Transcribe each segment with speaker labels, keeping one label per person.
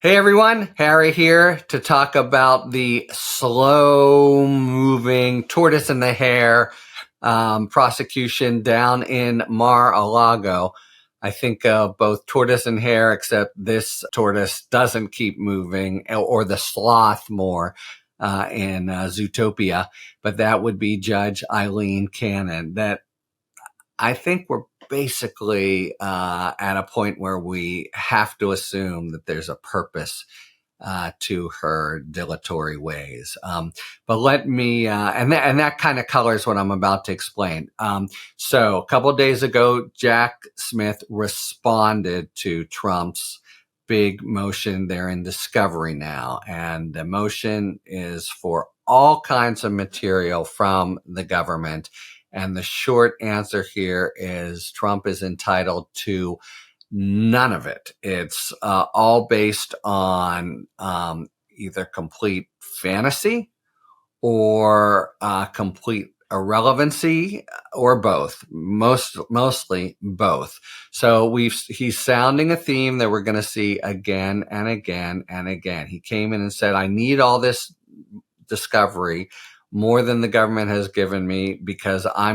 Speaker 1: Hey everyone, Harry here to talk about the slow moving tortoise and the hare prosecution down in Mar-a-Lago. I think both tortoise and hare, except this tortoise doesn't keep moving, or the sloth more in Zootopia, but that would be Judge Aileen Cannon. That I think we're basically at a point where we have to assume that there's a purpose to her dilatory ways. But let me, and that kind of colors what I'm about to explain. So a couple of days ago, Jack Smith responded to Trump's big motion. They're in discovery now, and the motion is for all kinds of material from the government. And the short answer here is Trump is entitled to none of it. It's all based on either complete fantasy or complete irrelevancy, or both. Mostly both. So he's sounding a theme that we're going to see again and again and again. He came in and said, "I need all this discovery more than the government has given me because I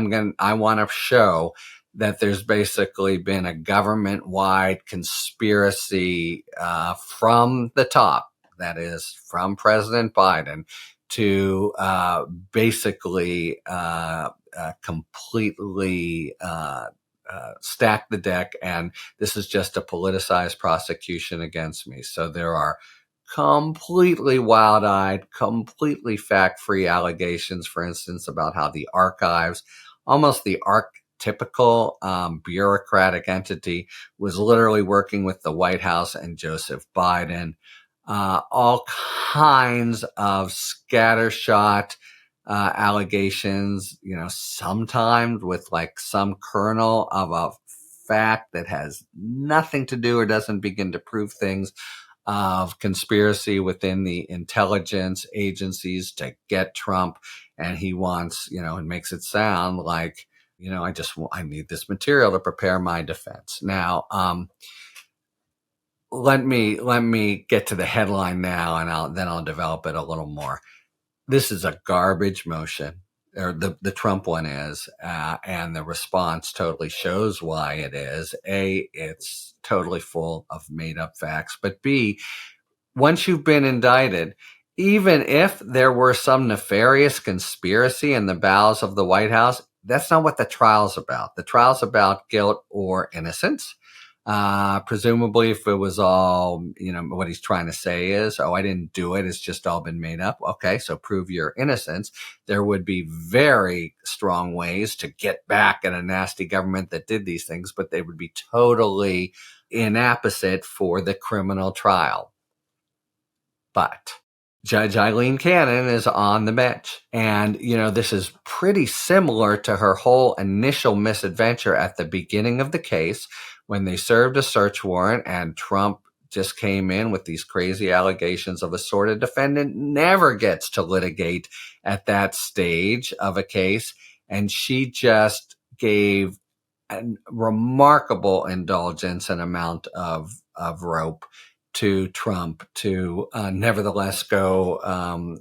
Speaker 1: want to show that there's basically been a government-wide conspiracy from the top, that is, from President Biden, to basically completely stack the deck, and this is just a politicized prosecution against me." So there are completely wild-eyed, completely fact-free allegations, for instance, about how the archives, almost the archetypical bureaucratic entity, was literally working with the White House and Joseph Biden. All kinds of scattershot allegations, sometimes with like some kernel of a fact that has nothing to do or doesn't begin to prove things, of conspiracy within the intelligence agencies to get Trump. And he wants, and makes it sound like, I need this material to prepare my defense. Now, let me get to the headline now, and I'll develop it a little more. This is a garbage motion, or the Trump one is, and the response totally shows why it is. A, it's totally full of made up facts, but B, once you've been indicted, even if there were some nefarious conspiracy in the bowels of the White House, that's not what the trial's about. The trial's about guilt or innocence. Presumably, if it was all, what he's trying to say is, "Oh, I didn't do it. It's just all been made up." Okay, so prove your innocence. There would be very strong ways to get back at a nasty government that did these things, but they would be totally inapposite for the criminal trial. But Judge Aileen Cannon is on the bench. And, this is pretty similar to her whole initial misadventure at the beginning of the case when they served a search warrant and Trump just came in with these crazy allegations of assault. A defendant never gets to litigate at that stage of a case. And she just gave a remarkable indulgence and amount of rope to Trump to nevertheless go,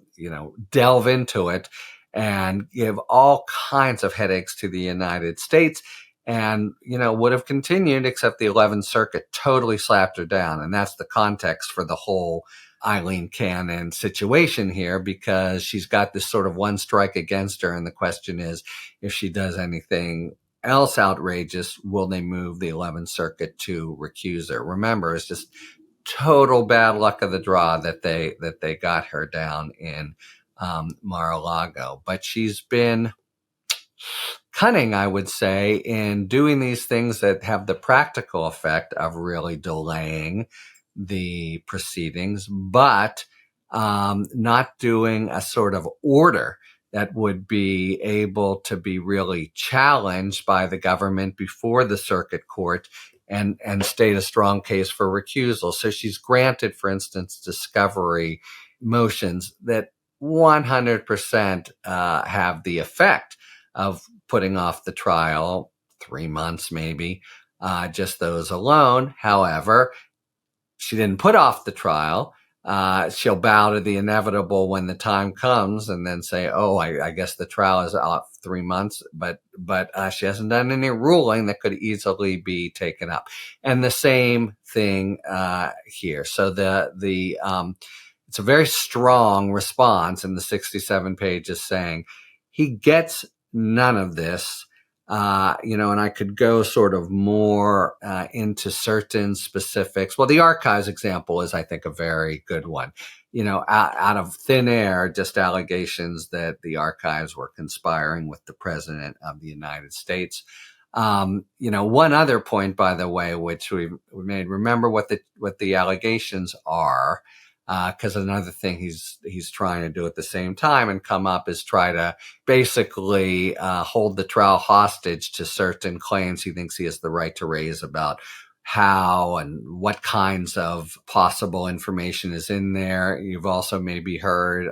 Speaker 1: delve into it and give all kinds of headaches to the United States, and, would have continued, except the 11th Circuit totally slapped her down. And that's the context for the whole Aileen Cannon situation here, because she's got this sort of one strike against her. And the question is, if she does anything else outrageous, will they move the 11th Circuit to recuse her? Remember, it's just total bad luck of the draw that they got her down in Mar-a-Lago. But she's been cunning, I would say, in doing these things that have the practical effect of really delaying the proceedings, but not doing a sort of order that would be able to be really challenged by the government before the circuit court and state a strong case for recusal. So she's granted, for instance, discovery motions that 100% have the effect of putting off the trial 3 months, maybe, just those alone. However, she didn't put off the trial. She'll bow to the inevitable when the time comes and then say, oh, I guess the trial is out 3 months, but she hasn't done any ruling that could easily be taken up. And the same thing here. So it's a very strong response in the 67 pages saying he gets none of this. And I could go sort of more into certain specifics. Well, the archives example is, I think, a very good one. Out of thin air, just allegations that the archives were conspiring with the president of the United States. One other point, by the way, which we made, remember what the allegations are. Because another thing he's trying to do at the same time and come up is try to basically hold the trial hostage to certain claims he thinks he has the right to raise about how and what kinds of possible information is in there. You've also maybe heard,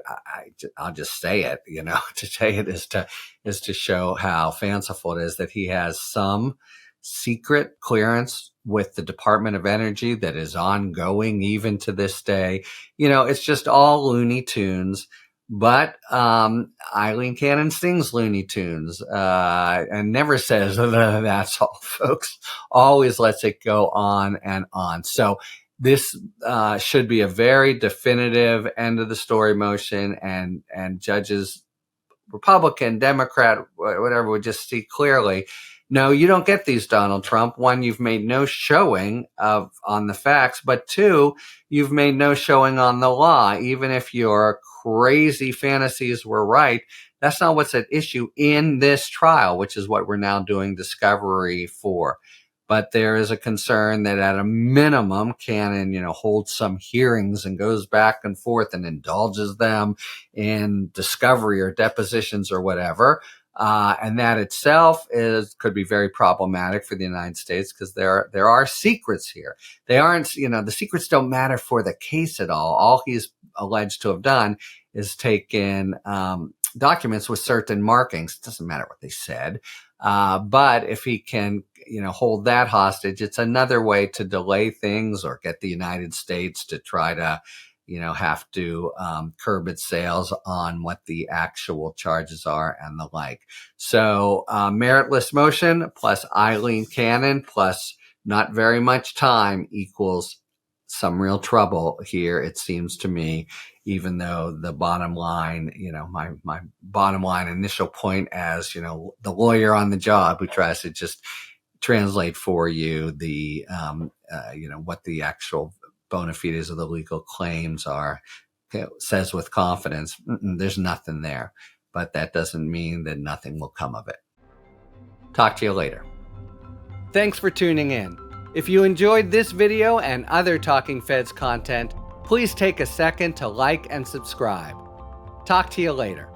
Speaker 1: I'll just say it, to say it is to show how fanciful it is that he has some secret clearance with the Department of Energy that is ongoing even to this day. It's just all Looney Tunes. But Aileen Cannon sings Looney Tunes and never says that's all, folks. Always lets it go on and on. So this should be a very definitive end of the story motion, and judges, Republican, Democrat, whatever, would just see clearly, no, you don't get these, Donald Trump. One, you've made no showing on the facts, but two, you've made no showing on the law. Even if your crazy fantasies were right, that's not what's at issue in this trial, which is what we're now doing discovery for. But there is a concern that at a minimum, Cannon, holds some hearings and goes back and forth and indulges them in discovery or depositions or whatever. And that itself could be very problematic for the United States, because there are secrets here. They aren't, the secrets don't matter for the case at all. All he's alleged to have done is taken documents with certain markings. It doesn't matter what they said. But if he can, hold that hostage, it's another way to delay things or get the United States to try to, have to curb its sales on what the actual charges are and the like. So meritless motion plus Aileen Cannon plus not very much time equals some real trouble here, it seems to me, even though the bottom line, my bottom line initial point as, the lawyer on the job who tries to just translate for you the, what the actual bona fides of the legal claims are, says with confidence, there's nothing there. But that doesn't mean that nothing will come of it. Talk to you later. Thanks for tuning in. If you enjoyed this video and other Talking Feds content, please take a second to like and subscribe. Talk to you later.